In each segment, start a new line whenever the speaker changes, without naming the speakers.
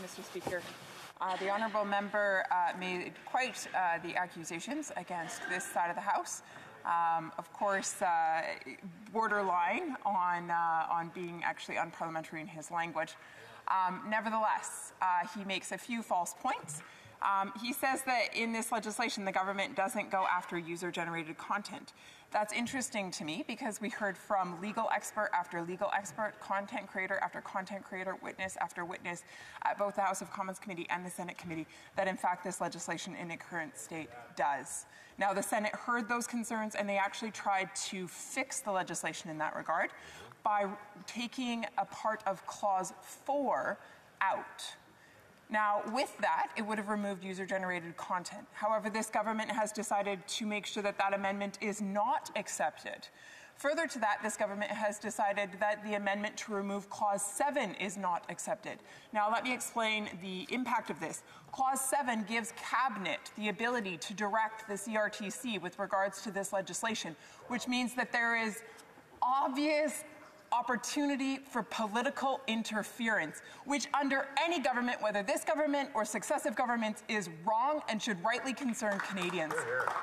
Mr. Speaker. The honourable member made quite the accusations against this side of the House. Of course, borderline on being actually unparliamentary in his language. Nevertheless, he makes a few false points. He says that in this legislation, the government doesn't go after user-generated content. That's interesting to me because we heard from legal expert after legal expert, content creator after content creator, witness after witness at both the House of Commons Committee and the Senate Committee that, in fact, this legislation in its current state does. Now, the Senate heard those concerns and they actually tried to fix the legislation in that regard by taking a part of Clause 4 out. Now, with that, it would have removed user-generated content. However, this government has decided to make sure that that amendment is not accepted. Further to that, this government has decided that the amendment to remove Clause 7 is not accepted. Now, let me explain the impact of this. Clause 7 gives Cabinet the ability to direct the CRTC with regards to this legislation, which means that there is obvious opportunity for political interference, which under any government, whether this government or successive governments, is wrong and should rightly concern Canadians.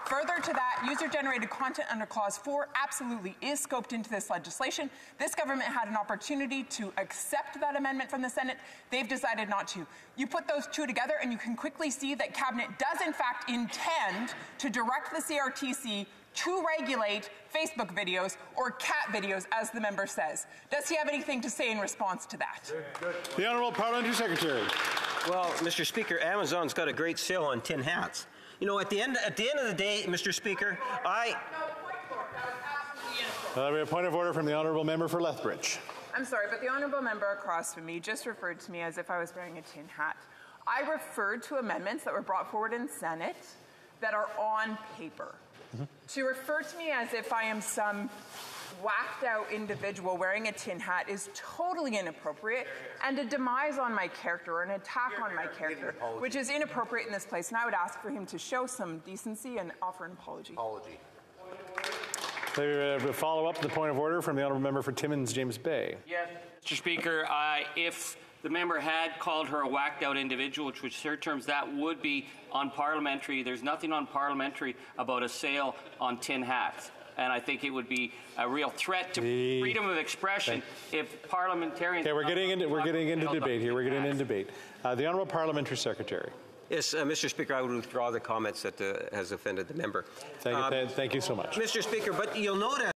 Further to that, user-generated content under Clause 4 absolutely is scoped into this legislation. This government had an opportunity to accept that amendment from the Senate. They've decided not to. You put those two together and you can quickly see that Cabinet does in fact intend to direct the CRTC to regulate Facebook videos or cat videos, as the member says. Does he have anything to say in response to that?
The Honourable Parliamentary Secretary.
Well, Mr. Speaker, Amazon's got a great sale on tin hats. You know, at the end of the day, Mr. Speaker,
we have a point of order from the Honourable Member for Lethbridge.
I'm sorry, but the honourable member across from me just referred to me as if I was wearing a tin hat. I referred to amendments that were brought forward in Senate that are on paper. To refer to me as if I am some whacked-out individual wearing a tin hat is totally inappropriate and a demise on my character or an attack on my character, which is inappropriate in this place. And I would ask for him to show some decency and offer an apology.
A follow-up to the point of order from the Honourable Member for Timmins, James Bay.
Yes, Mr. Speaker, if the member had called her a whacked-out individual, which was her terms, that would be unparliamentary. There's nothing unparliamentary about a sale on tin hats. And I think it would be a real threat to freedom of expression if parliamentarians...
Okay, we're getting into debate here. We're getting into debate. The Honourable Parliamentary Secretary.
Yes, Mr. Speaker, I would withdraw the comments that has offended the member.
Thank you so much.
Mr. Speaker, but you'll note